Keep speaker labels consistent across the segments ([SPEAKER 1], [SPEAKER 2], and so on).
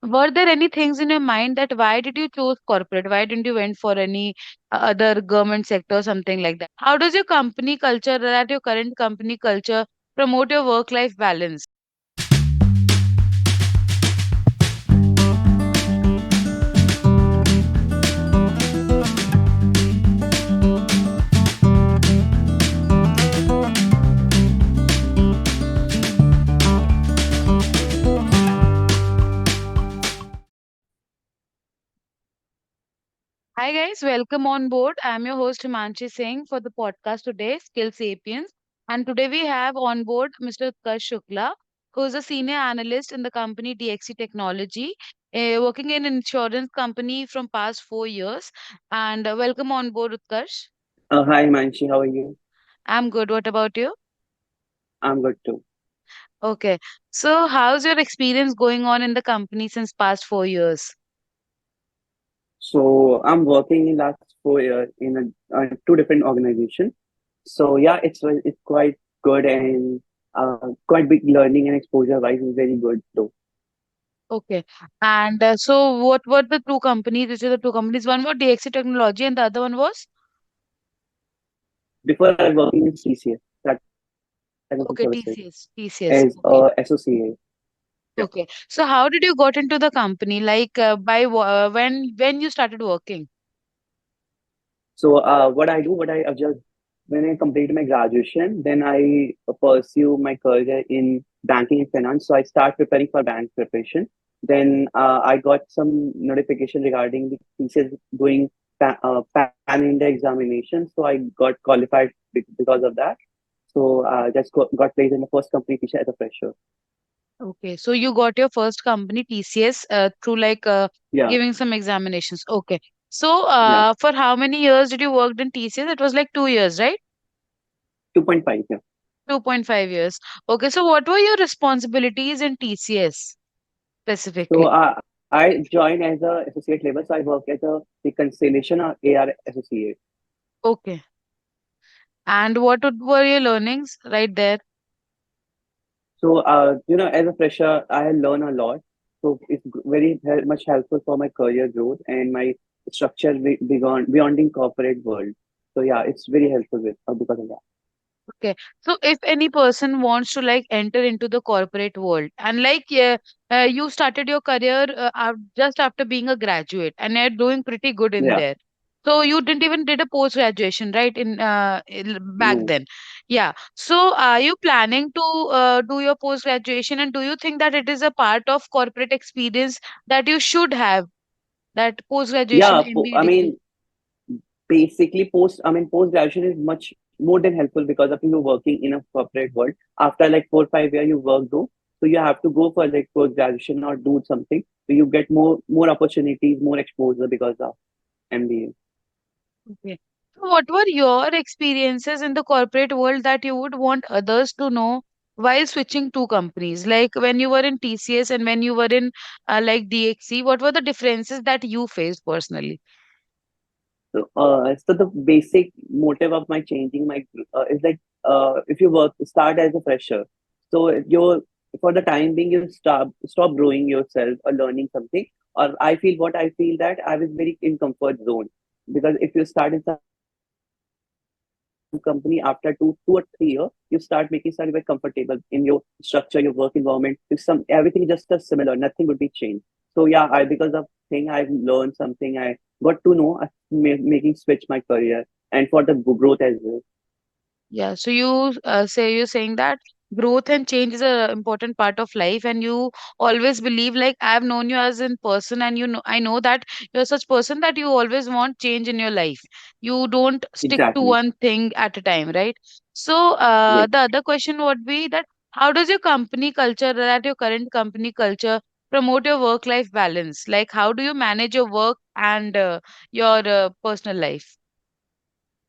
[SPEAKER 1] Were there any things in your mind that why did you choose corporate? Why didn't you went for any other government sector or something like that? How does your company culture, that your current company culture, promote your work-life balance? Hi guys, welcome on board. I'm your host Himanshi Singh for the podcast today, Skilled Sapiens. And today we have on board Mr. Utkarsh Shukla, who is a senior analyst in the company DXC Technology, working in insurance company from past 4 years. And welcome on board, Utkarsh.
[SPEAKER 2] Hi, Manshi. How are you?
[SPEAKER 1] I'm good. What about you?
[SPEAKER 2] I'm good too.
[SPEAKER 1] Okay. So how's your experience going on in the company since past 4 years?
[SPEAKER 2] So I'm working in last 4 years in two different organizations. So yeah, it's quite good and quite big learning and exposure wise is very good though.
[SPEAKER 1] Okay. And so what were the two companies? Which are the two companies? One was DXC Technology and the other one was?
[SPEAKER 2] Before I working in TCS, Technical Services,
[SPEAKER 1] Okay,
[SPEAKER 2] as
[SPEAKER 1] TCS. TCS. Okay.
[SPEAKER 2] associate. Yep.
[SPEAKER 1] Okay. So how did you got into the company? Like when you started working?
[SPEAKER 2] So what I just when I completed my graduation, then I pursue my career in banking and finance. So I start preparing for bank preparation. Then I got some notification regarding the thesis doing pan India examination. So I got qualified because of that. So just got placed in the first company teacher as a fresher.
[SPEAKER 1] Okay. So you got your first company TCS through like
[SPEAKER 2] Yeah,
[SPEAKER 1] giving some examinations. Okay. So
[SPEAKER 2] yeah,
[SPEAKER 1] for how many years did you work in TCS? It was like 2 years, right?
[SPEAKER 2] 2.5. Yeah.
[SPEAKER 1] 2.5 years. Okay. So what were your responsibilities in TCS
[SPEAKER 2] So
[SPEAKER 1] specifically?
[SPEAKER 2] I joined as a associate level. So I work as a reconciliation or AR associate.
[SPEAKER 1] Okay. And were your learnings right there?
[SPEAKER 2] So, as a fresher, I learn a lot. So it's very much helpful for my career growth and my structure beyond the corporate world. So yeah, it's very helpful because of that.
[SPEAKER 1] Okay. So if any person wants to like enter into the corporate world and like you started your career just after being a graduate and you're doing pretty good in
[SPEAKER 2] Yeah,
[SPEAKER 1] there. So you didn't even did a post graduation, right? Back
[SPEAKER 2] no.
[SPEAKER 1] then. Yeah. So are you planning to do your post graduation and do you think that it is a part of corporate experience that you should have that post graduation
[SPEAKER 2] Yeah,
[SPEAKER 1] MBA
[SPEAKER 2] I
[SPEAKER 1] degree?
[SPEAKER 2] mean, basically, post graduation is much more than helpful because of you working in a corporate world. After like 4 5 years, you work though, so you have to go for like post graduation or do something. So you get more opportunities, more exposure because of MBA.
[SPEAKER 1] Okay. So what were your experiences in the corporate world that you would want others to know while switching two companies? Like when you were in TCS and when you were in like DXC, what were the differences that you faced personally?
[SPEAKER 2] So the basic motive of my changing my is that if you work start as a fresher, so you for the time being you stop growing yourself or learning something. Or I feel that I was very in comfort zone because if you start in some company after two or 3 years, you start making yourself very comfortable in your structure, your work environment. If some everything just similar, nothing would be changed. So yeah, I because of thing I've learned something I got to know making switch my career and for the growth as well.
[SPEAKER 1] Yeah, so you say you're saying that growth and change is a important part of life, and you always believe like I've known you as in person, and you know I know that you're such person that you always want change in your life. You don't stick to
[SPEAKER 2] Exactly.
[SPEAKER 1] one thing at a time, right? So
[SPEAKER 2] Yes.
[SPEAKER 1] the other question would be that how does your company culture, that your current company culture, promote your work-life balance? Like how do you manage your work and your personal life?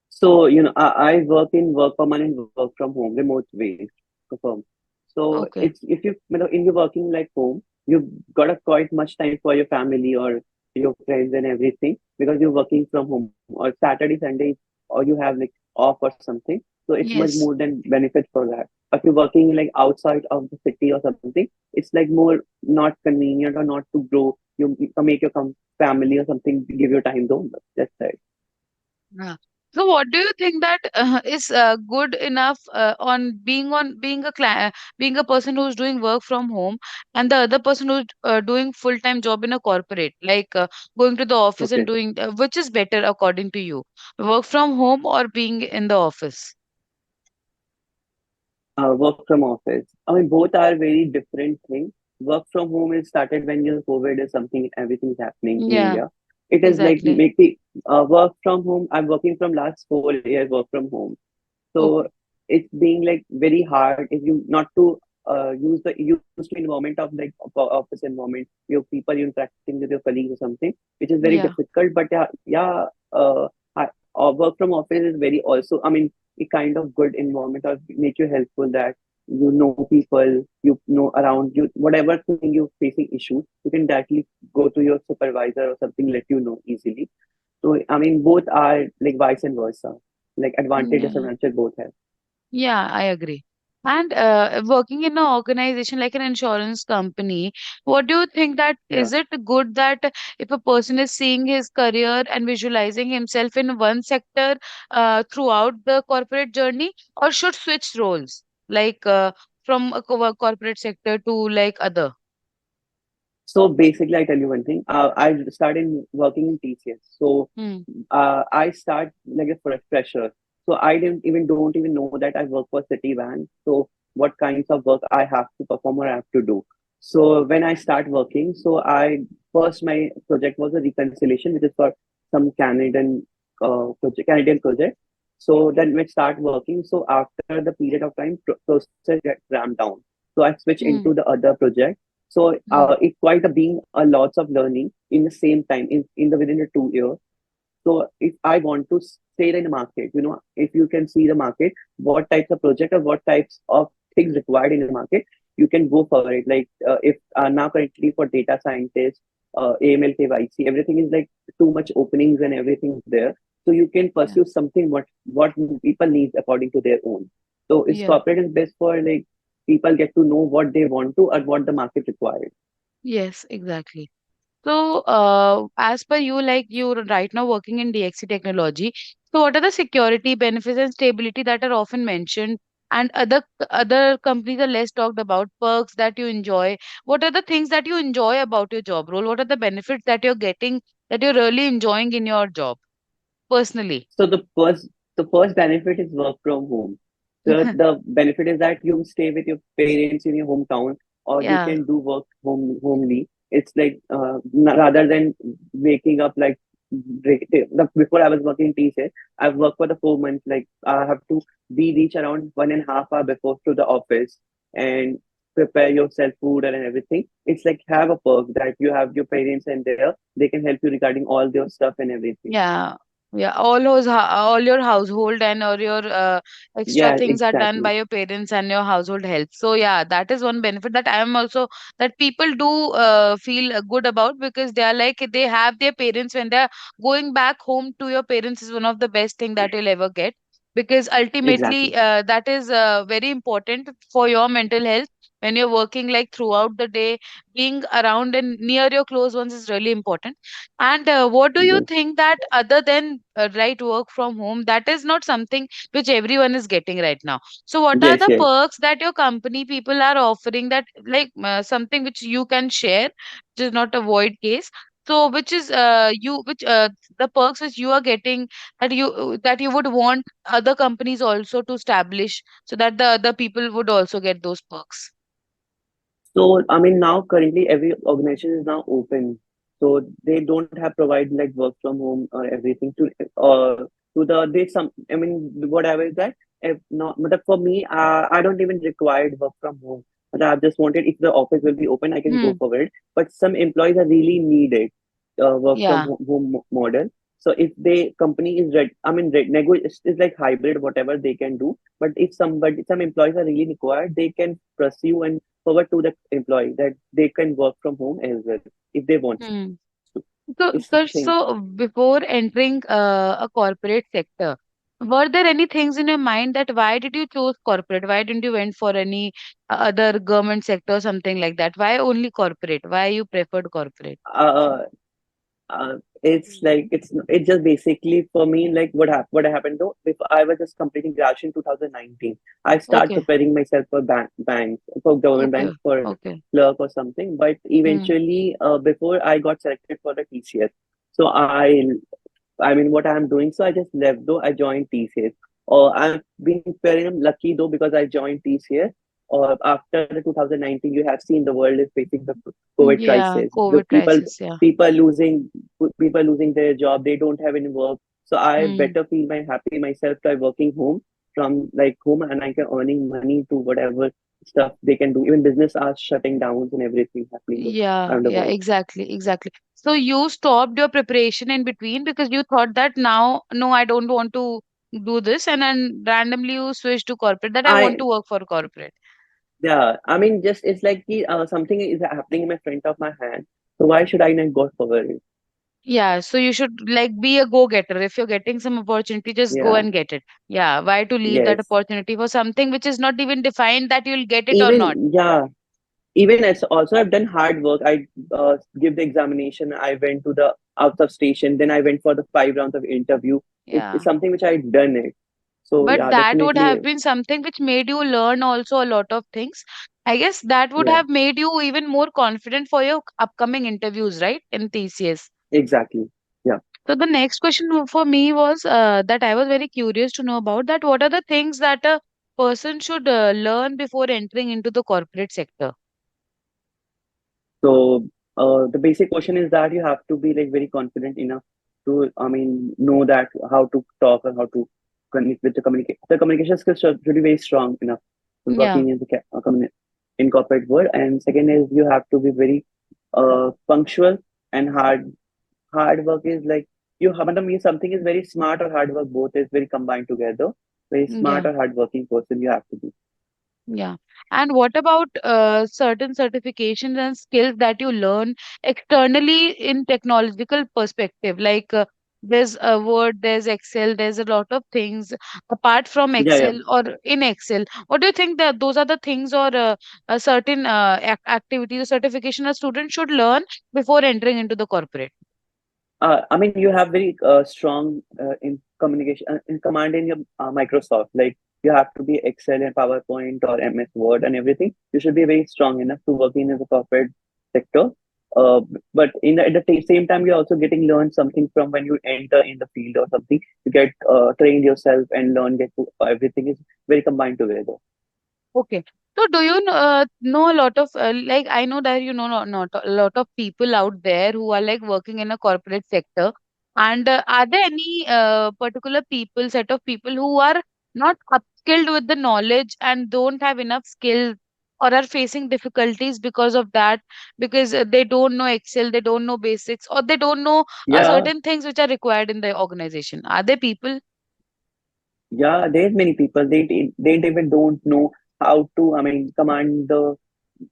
[SPEAKER 2] So, I work permanent work from home, remote ways, confirm. So
[SPEAKER 1] Okay.
[SPEAKER 2] if in your working like home, you've got a quite much time for your family or your friends and everything because you're working from home or Saturday, Sunday, or you have like off or something. So it's much
[SPEAKER 1] Yes.
[SPEAKER 2] more than benefit for that. if you're working like outside of the city or something, it's like more not convenient or not to grow. You can make your family or something give your time though. That's right.
[SPEAKER 1] Yeah. So, what do you think that is good enough being a person who's doing work from home, and the other person who's doing full time job in a corporate, like going to the office and
[SPEAKER 2] Okay.
[SPEAKER 1] doing which is better according to you, work from home or being in the office?
[SPEAKER 2] Work from office. I mean, both are very different things. Work from home is started when your COVID is something, everything's happening in
[SPEAKER 1] Yeah,
[SPEAKER 2] India. It is like
[SPEAKER 1] exactly.
[SPEAKER 2] make the work from home. I'm working from last 4 years work from home. So
[SPEAKER 1] Okay.
[SPEAKER 2] it's being like very hard if you not to use the used to environment of like office environment, your people you're interacting with your colleagues or something, which is very
[SPEAKER 1] Yeah.
[SPEAKER 2] difficult. But yeah, work from office is very also. I mean, a kind of good environment or make you helpful that you know people, you know around you, whatever thing you're facing issues, you can directly go to your supervisor or something, let you know easily. So I mean, both are like vice and versa. Like advantage,
[SPEAKER 1] Yeah.
[SPEAKER 2] disadvantage both have.
[SPEAKER 1] Yeah, I agree. And working in an organization like an insurance company, what do you think that
[SPEAKER 2] Yeah.
[SPEAKER 1] is it good that if a person is seeing his career and visualizing himself in one sector throughout the corporate journey, or should switch roles, like from a corporate sector to like other?
[SPEAKER 2] So basically, I tell you one thing. I started working in TCS. So
[SPEAKER 1] Hmm.
[SPEAKER 2] I start like a fresher. So I didn't even don't even know that I work for Citibank. So what kinds of work I have to perform or I have to do. So when I start working, so I first my project was a reconciliation, which is for some Canadian project. So then we start working. So after the period of time, process get ramped down. So I switch into
[SPEAKER 1] Hmm.
[SPEAKER 2] the other project. So
[SPEAKER 1] Hmm.
[SPEAKER 2] it's quite a being a lots of learning in the same time in the within the 2 years. So if I want to stay in the market, if you can see the market, what types of project or what types of things required in the market, you can go for it. Like if now currently for data scientists, AML, KYC, everything is like too much openings and everything's there. So you can
[SPEAKER 1] Yeah.
[SPEAKER 2] pursue something what people need according to their own. So it's
[SPEAKER 1] Yeah.
[SPEAKER 2] corporate is best for like people get to know what they want to and what the market requires.
[SPEAKER 1] Yes, exactly. So, as per you, like you're right now working in DXC technology, so what are the security benefits and stability that are often mentioned, and other companies are less talked about, perks that you enjoy? What are the things that you enjoy about your job role? What are the benefits that you're getting that you're really enjoying in your job personally?
[SPEAKER 2] So the first benefit is work from home. So the benefit is that you stay with your parents in your hometown, or you
[SPEAKER 1] Yeah,
[SPEAKER 2] can do work homely. It's like rather than waking up like before I was working teacher, I've worked for the 4 months. Like I have to be reach around 1.5 hour before to the office and prepare yourself food and everything. It's like have a perk that you have your parents and there they can help you regarding all their stuff and everything.
[SPEAKER 1] yeah, yeah. All your household and all your extra
[SPEAKER 2] Yeah,
[SPEAKER 1] things are done by
[SPEAKER 2] exactly.
[SPEAKER 1] your parents and your household help. So yeah, that is one benefit that I am also that people do feel good about, because they are like they have their parents when they are going back home to your parents is one of the best thing that you'll ever get, because ultimately
[SPEAKER 2] Exactly.
[SPEAKER 1] that is very important for your mental health when you're working like throughout the day. Being around and near your close ones is really important. And what do you
[SPEAKER 2] Yes.
[SPEAKER 1] think that other than right work from home, that is not something which everyone is getting right now. So what are
[SPEAKER 2] Yes,
[SPEAKER 1] the
[SPEAKER 2] yes.
[SPEAKER 1] perks that your company people are offering that like something which you can share, which is not a void case. So which is you which the perks which you are getting that you would want other companies also to establish so that the other people would also get those perks.
[SPEAKER 2] So, I mean, now currently every organization is now open. So they don't have provide like work from home or everything to the they some. I mean, whatever is that. If not, but for me, I don't even require work from home. But I just wanted if the office will be open, I can go
[SPEAKER 1] Hmm.
[SPEAKER 2] for it. But some employees are really needed work from
[SPEAKER 1] Yeah.
[SPEAKER 2] home model. So if the company is nego is like hybrid, whatever they can do. But if some employees are really required, they can pursue and forward to the employee that they can work from home as well if they want to.
[SPEAKER 1] Hmm.
[SPEAKER 2] It's the
[SPEAKER 1] So,
[SPEAKER 2] thing.
[SPEAKER 1] Utkarsh, so before entering a corporate sector, Were there any things in your mind that why did you choose corporate? Why didn't you went for any other government sector or something like that? Why only corporate? Why you preferred corporate?
[SPEAKER 2] Uh, it's like it's just basically for me like what happened though if I was just completing graduation in 2019. I start
[SPEAKER 1] Okay,
[SPEAKER 2] preparing myself for banks, for government
[SPEAKER 1] okay,
[SPEAKER 2] banks, for
[SPEAKER 1] okay.
[SPEAKER 2] clerk or something, but
[SPEAKER 1] Hmm.
[SPEAKER 2] eventually before I got selected for the TCS. So I mean, what I'm doing, so I just left though. I joined TCS. Or I'm being very lucky though because I joined TCS. Or after the 2019, you have seen the world is facing the COVID
[SPEAKER 1] Yeah,
[SPEAKER 2] crisis. The
[SPEAKER 1] COVID
[SPEAKER 2] people,
[SPEAKER 1] crisis. Yeah.
[SPEAKER 2] people losing, people losing their job. They don't have any work. So I
[SPEAKER 1] Hmm.
[SPEAKER 2] better feel my happy myself by working home from like home, and I can earning money to whatever stuff they can do. Even business are shutting down and everything happening
[SPEAKER 1] Yeah,
[SPEAKER 2] around the
[SPEAKER 1] yeah,
[SPEAKER 2] world.
[SPEAKER 1] exactly, exactly. So you stopped your preparation in between because you thought that now, no, I don't want to do this, and then randomly you switched to corporate that I want
[SPEAKER 2] I
[SPEAKER 1] to work for corporate.
[SPEAKER 2] Yeah, I mean, just it's like something is happening in my front of my hand. So why should I not go for it?
[SPEAKER 1] Yeah, so you should like be a go-getter. If you're getting some opportunity, just go
[SPEAKER 2] Yeah,
[SPEAKER 1] and get it. Yeah, why to leave that
[SPEAKER 2] yes.
[SPEAKER 1] opportunity for something which is not even defined that you'll get it or not?
[SPEAKER 2] Even yeah, even as also I've done hard work. I give the examination. I went to the out of station. Then I went for the 5 rounds of interview. It's
[SPEAKER 1] Yeah.
[SPEAKER 2] something which I done it. So
[SPEAKER 1] But
[SPEAKER 2] yeah,
[SPEAKER 1] that would
[SPEAKER 2] definitely.
[SPEAKER 1] have been something which made you learn also a lot of things. I guess that would
[SPEAKER 2] Yeah,
[SPEAKER 1] have made you even more confident for your upcoming interviews, right? In TCS.
[SPEAKER 2] exactly. Yeah.
[SPEAKER 1] So the next question for me was that I was very curious to know about that. What are the things that a person should learn before entering into the corporate sector?
[SPEAKER 2] So the basic question is that you have to be like very confident enough to, I mean, know that how to talk or how to connect with the communicate. The communication skills should be very strong enough
[SPEAKER 1] Yeah,
[SPEAKER 2] working in the in corporate world. And second is you have to be very punctual and hard. Hard work is like you have to mean something is very smart or hard work. Both is very combined together. Very smart
[SPEAKER 1] yeah.
[SPEAKER 2] or hard working person you have to be.
[SPEAKER 1] Yeah. And what about certain certifications and skills that you learn externally in technological perspective? Like there's a Word, there's Excel, there's a lot of things apart from
[SPEAKER 2] Yeah, yeah.
[SPEAKER 1] Excel or in Excel. What do you think that those are the things or a certain activities or certification a student should learn before entering into the corporate?
[SPEAKER 2] I mean, you have very strong in communication, in command in your Microsoft. Like you have to be Excel and PowerPoint or MS Word and everything. You should be very strong enough to work in the corporate sector. Uh, but at the same time, you're also getting learn something from when you enter in the field or something. You get trained yourself and learn. Get to, everything is very combined together.
[SPEAKER 1] Okay. So do you know a lot of like I know that you know not a lot of people out there who are like working in a corporate sector, and are there any particular people set of people who are not upskilled with the knowledge and don't have enough skills or are facing difficulties because of that because they don't know Excel, they don't know basics, or they don't know
[SPEAKER 2] Yeah,
[SPEAKER 1] certain things which are required in the organization? Are there people?
[SPEAKER 2] yeah. There's many people they even don't know how to. I mean, command the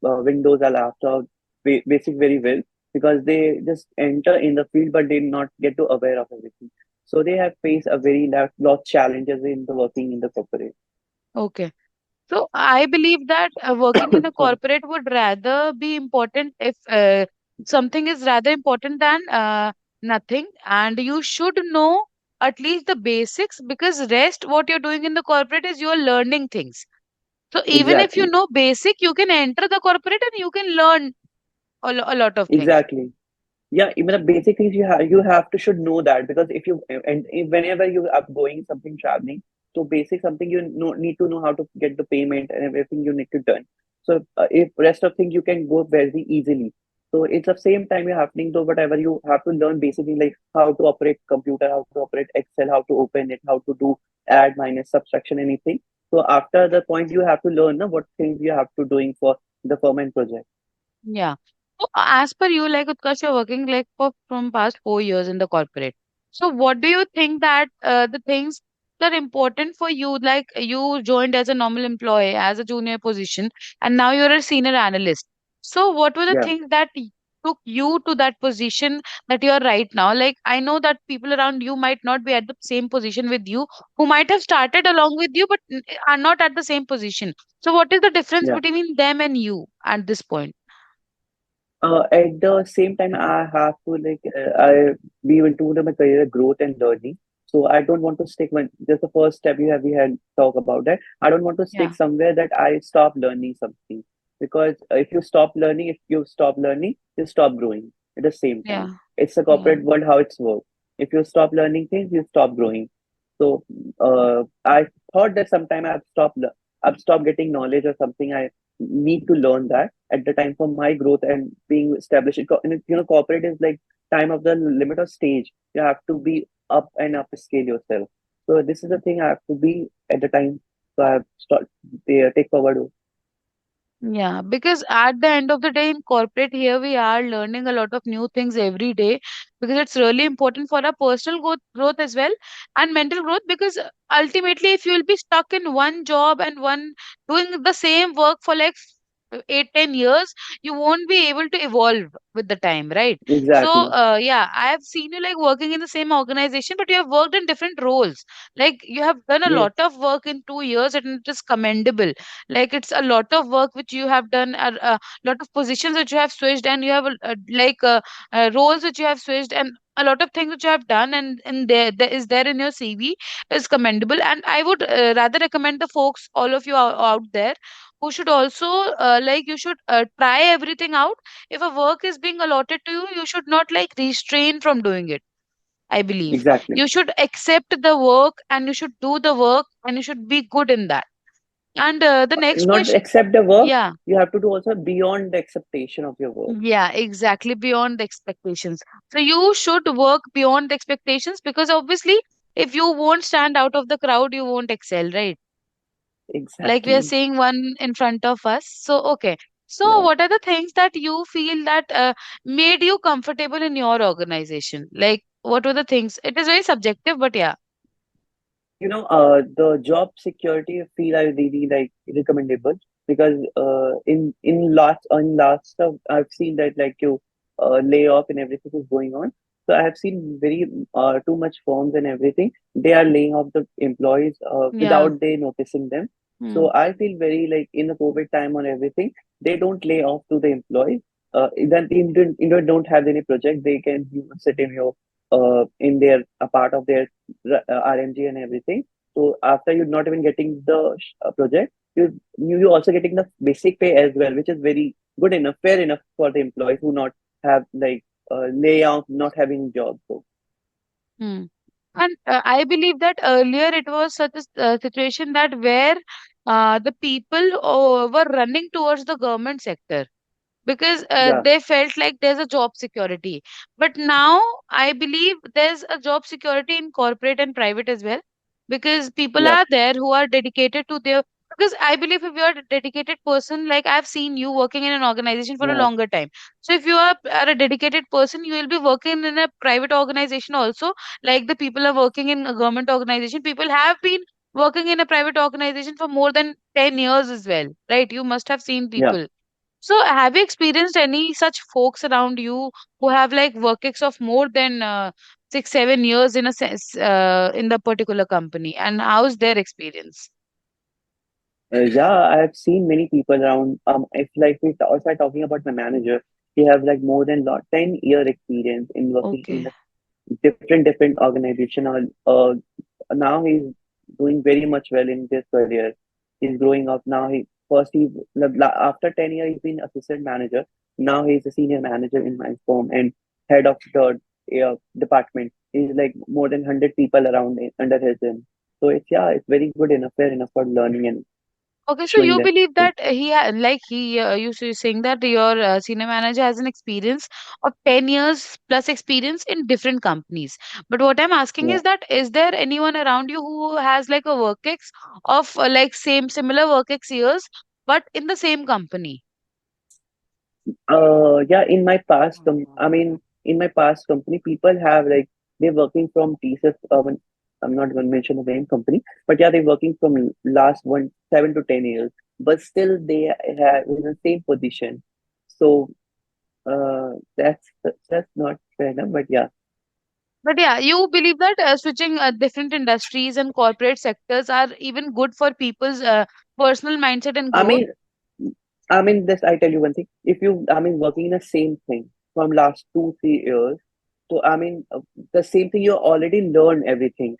[SPEAKER 2] Windows or laptop basic very well because they just enter in the field but they not get to aware of everything. So they have faced a very lot challenges in the working in the corporate.
[SPEAKER 1] Okay. So I believe that working in a
[SPEAKER 2] Sorry.
[SPEAKER 1] corporate would rather be important if something is rather important than nothing, and you should know at least the basics because rest what you're doing in the corporate is you're learning things. So even if you
[SPEAKER 2] Exactly.
[SPEAKER 1] know basic, you can enter the corporate and you can learn a lot of things.
[SPEAKER 2] Exactly. Yeah, even the basic things you have to should know that because if you and if, whenever you are going something traveling, so basic something you know, need to know how to get the payment and everything you need to done. So if rest of things you can go very easily. So it's the same time you're happening though whatever you have to learn basically like how to operate computer, how to operate Excel, how to open it, how to do add minus subtraction anything. So after the point you have to learn what things you have to doing for the firm and project.
[SPEAKER 1] Yeah. So as per you, like Utkarsh, you're working like for from past 4 years in the corporate. So what do you think that the things that are important for you, like you joined as a normal employee, as a junior position, and now you're a senior analyst. So what were the
[SPEAKER 2] Yeah.
[SPEAKER 1] things that took you to that position that you are right now? Like, I know that people around you might not be at the same position with you, who might have started along with you, but are not at the same position. So, what is the difference
[SPEAKER 2] Yeah.
[SPEAKER 1] between them and you at this point?
[SPEAKER 2] At the same time, I have to like I be into my career growth and learning. So I don't want to stick when just the first step we had talk about that. I don't want to stick
[SPEAKER 1] Yeah,
[SPEAKER 2] somewhere that I stop learning something, because if you stop learning, you stop growing at the same time.
[SPEAKER 1] yeah,
[SPEAKER 2] It's a
[SPEAKER 1] yeah,
[SPEAKER 2] corporate world how it's work. If you stop learning things, you stop growing. So I thought that sometime I've stopped getting knowledge or something. I need to learn that at the time for my growth and being established. Corporate is like time of the limit of stage. You have to be up and upscale yourself. So this is the thing I have to be at the time. So I have start take forward.
[SPEAKER 1] yeah. Because at the end of the day, in corporate, here we are learning a lot of new things every day, because it's really important for our personal growth as well, and mental growth. Because ultimately, if you will be stuck in one job and one doing the same work for like 8, 10 years, you won't be able to evolve with the time, right? So,
[SPEAKER 2] Exactly.
[SPEAKER 1] yeah, I have seen you like working in the same organization, but you have worked in different roles. Like, you have done a
[SPEAKER 2] Yes.
[SPEAKER 1] lot of work in 2 years, and it is commendable. Like, it's a lot of work which you have done, a lot of positions which you have switched, and you have roles which you have switched, and a lot of things which you have done, and there is there in your CV, is commendable. And I would rather recommend the folks, all of you out there, who should also you should try everything out. If a work is being allotted to you, you should not like restrain from doing it, I believe.
[SPEAKER 2] Exactly.
[SPEAKER 1] You should accept the work, and you should do the work, and you should be good in that. And the next
[SPEAKER 2] Not
[SPEAKER 1] question,
[SPEAKER 2] accept the work.
[SPEAKER 1] yeah,
[SPEAKER 2] You have to do also beyond the expectation of your work.
[SPEAKER 1] yeah, exactly, beyond the expectations. So you should work beyond the expectations, because obviously, if you won't stand out of the crowd, you won't excel, right? Like, we are
[SPEAKER 2] Exactly.
[SPEAKER 1] seeing one in front of us. So, okay. So,
[SPEAKER 2] Yeah.
[SPEAKER 1] what are the things that you feel that made you comfortable in your organization? Like, what were the things? It is very subjective, but yeah.
[SPEAKER 2] The job security feel I really like recommendable, because in last stuff I've seen that like you layoff and everything is going on. So I have seen very too much firms and everything. They are laying off the employees
[SPEAKER 1] Yeah.
[SPEAKER 2] without they noticing them.
[SPEAKER 1] Hmm.
[SPEAKER 2] So I feel very like in the COVID time on everything, they don't lay off to the employees. Then don't have any project, they can sit in their a part of their RMG and everything. So after you're not even getting the project, you also getting the basic pay as well, which is very good enough, fair enough for the employees who not have like layoff, not having jobs. So
[SPEAKER 1] Hmm. And I believe that earlier it was such a situation that where the people were running towards the government sector, because
[SPEAKER 2] yeah,
[SPEAKER 1] they felt like there's a job security. But now I believe there's a job security in corporate and private as well, because people
[SPEAKER 2] yeah,
[SPEAKER 1] are there who are dedicated to their. Because I believe if you're a dedicated person, like I've seen you working in an organization for a
[SPEAKER 2] yeah,
[SPEAKER 1] longer time. So if you are a dedicated person, you will be working in a private organization also. Like the people are working in a government organization. People have been working in a private organization for more than 10 years as well, right? You must have seen
[SPEAKER 2] yeah.
[SPEAKER 1] people. So, have you experienced any such folks around you who have like work ex of more than 6, 7 years in a sense in the particular company, and how's their experience?
[SPEAKER 2] Yeah, I have seen many people around. If like we also talking about my manager, he have like more than 10-year experience in working in
[SPEAKER 1] Okay.
[SPEAKER 2] different organization. Now he's doing very much well in his career. He's growing up now. After 10 years he's been assistant manager. Now he's a senior manager in my firm and head of the department. He's like more than 100 people around under his him. So it's very good enough, fair enough for learning and
[SPEAKER 1] Okay, so
[SPEAKER 2] showing
[SPEAKER 1] you
[SPEAKER 2] that
[SPEAKER 1] believe
[SPEAKER 2] thing.
[SPEAKER 1] that you saying that your senior manager has an experience of 10 years plus experience in different companies. But what I'm asking
[SPEAKER 2] Yeah.
[SPEAKER 1] is that is there anyone around you who has like a work ex of like same similar work ex years, but in the same company?
[SPEAKER 2] Yeah, I mean, in my past company, people have like they're working from TCS. I'm not going to mention the name company, but yeah, they're working from last 7 to 10 years, but still they have in the same position. So That's not fair enough, but yeah.
[SPEAKER 1] But yeah, you believe that switching different industries and corporate sectors are even good for people's personal mindset and
[SPEAKER 2] I
[SPEAKER 1] growth.
[SPEAKER 2] mean, this I tell you one thing. If you, working in the same thing from last 2 3 years, so the same thing you already learned everything.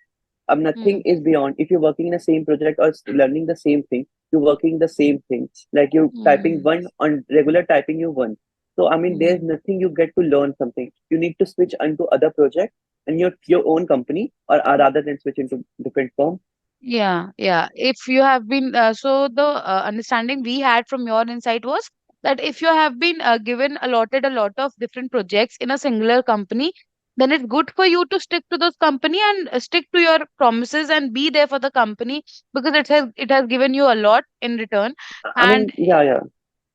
[SPEAKER 2] Nothing
[SPEAKER 1] Hmm.
[SPEAKER 2] is beyond. If you're working in the same project or learning the same thing, you're working the same thing. Like you typing
[SPEAKER 1] Hmm.
[SPEAKER 2] one on regular typing you one. So there's
[SPEAKER 1] Hmm.
[SPEAKER 2] nothing you get to learn something. You need to switch onto other project and your own company, or rather than switch into different firm.
[SPEAKER 1] Yeah, yeah. If you have been, so the understanding we had from your insight was that if you have been given allotted a lot of different projects in a singular company, then it's good for you to stick to those company and stick to your promises and be there for the company because it has given you a lot in return. And
[SPEAKER 2] Yeah, yeah,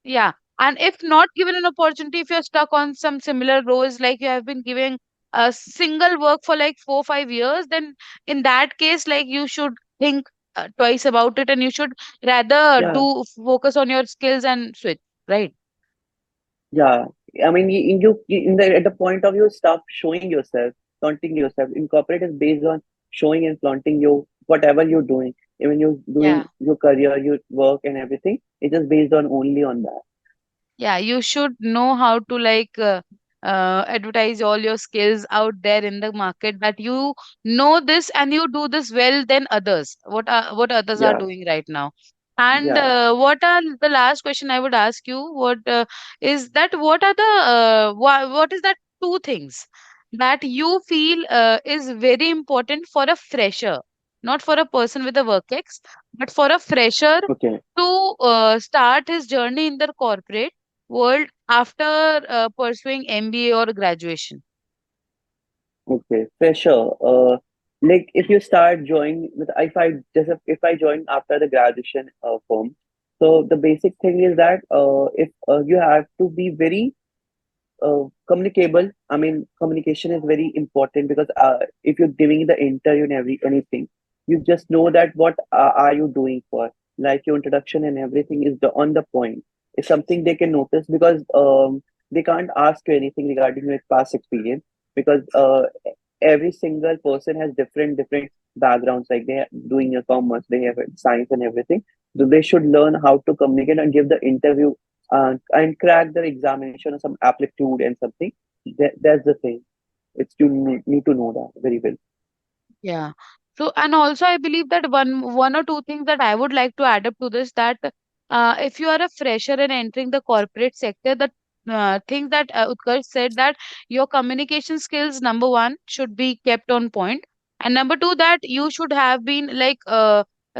[SPEAKER 1] yeah. And if not given an opportunity, if you're stuck on some similar roles, like you have been giving a single work for like 4 5 years, then in that case, like you should think twice about it and you should rather
[SPEAKER 2] yeah.
[SPEAKER 1] do focus on your skills and switch, right?
[SPEAKER 2] Yeah, in the at the point of you stop showing yourself, flaunting yourself. In corporate is based on showing and flaunting you whatever you're doing. Even you're doing
[SPEAKER 1] Yeah.
[SPEAKER 2] your career, your work, and everything. It is based on only on that.
[SPEAKER 1] Yeah, you should know how to advertise all your skills out there in the market that you know this and you do this well than others. What others are
[SPEAKER 2] Yeah,
[SPEAKER 1] doing right now. And
[SPEAKER 2] yeah.
[SPEAKER 1] what are the last question I would ask you? What are the what is that two things that you feel is very important for a fresher, not for a person with a work ex, but for a fresher
[SPEAKER 2] Okay,
[SPEAKER 1] to start his journey in the corporate world after pursuing MBA or graduation.
[SPEAKER 2] okay. For sure. Like if you start joining with, if I join after the graduation firm, so the basic thing is that if you have to be very communicable. Communication is very important because if you're giving the interview and anything, you just know that what are you doing for. Like your introduction and everything is on the point. It's something they can notice because they can't ask you anything regarding your past experience because every single person has different backgrounds. Like they are doing a commerce, they have science and everything. So they should learn how to communicate and give the interview and crack their examination or some aptitude and something. That's the thing. It's you need to know that very well.
[SPEAKER 1] Yeah. So, and also I believe that one or two things that I would like to add up to this that if you are a fresher and entering the corporate sector, the thing that Utkarsh said that your communication skills, number one, should be kept on point, and number two, that you should have been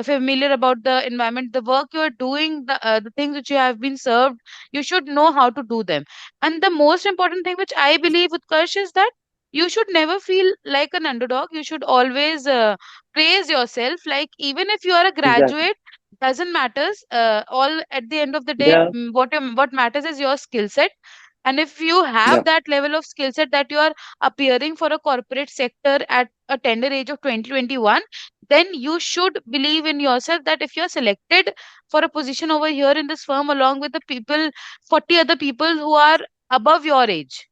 [SPEAKER 1] familiar about the environment, the work you are doing, the things which you have been served. You should know how to do them, and the most important thing which I believe, Utkarsh, is that you should never feel like an underdog. You should always praise yourself. Like even if you are a
[SPEAKER 2] Exactly.
[SPEAKER 1] graduate, doesn't matters. All at the end of the day,
[SPEAKER 2] Yeah.
[SPEAKER 1] what matters is your skill set. And if you
[SPEAKER 2] Yeah.
[SPEAKER 1] have that level of skill set that you are appearing for a corporate sector at a tender age of 2021, then you should believe in yourself that if you're selected for a position over here in this firm along with the people, 40 other people who are above your age,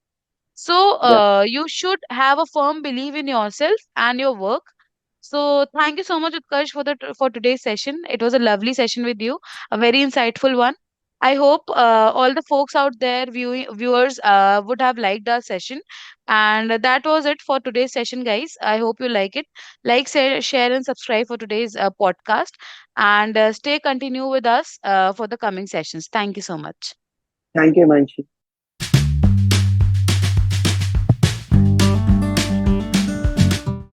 [SPEAKER 1] so
[SPEAKER 2] Yeah.
[SPEAKER 1] you should have a firm belief in yourself and your work. So thank you so much, Utkarsh, for today's session. It was a lovely session with you, a very insightful one. I hope all the folks out there, viewers, would have liked our session. And that was it for today's session, guys. I hope you like it. Like, share and subscribe for today's podcast. And stay continue with us for the coming sessions. Thank you so much.
[SPEAKER 2] Thank you, Manshi.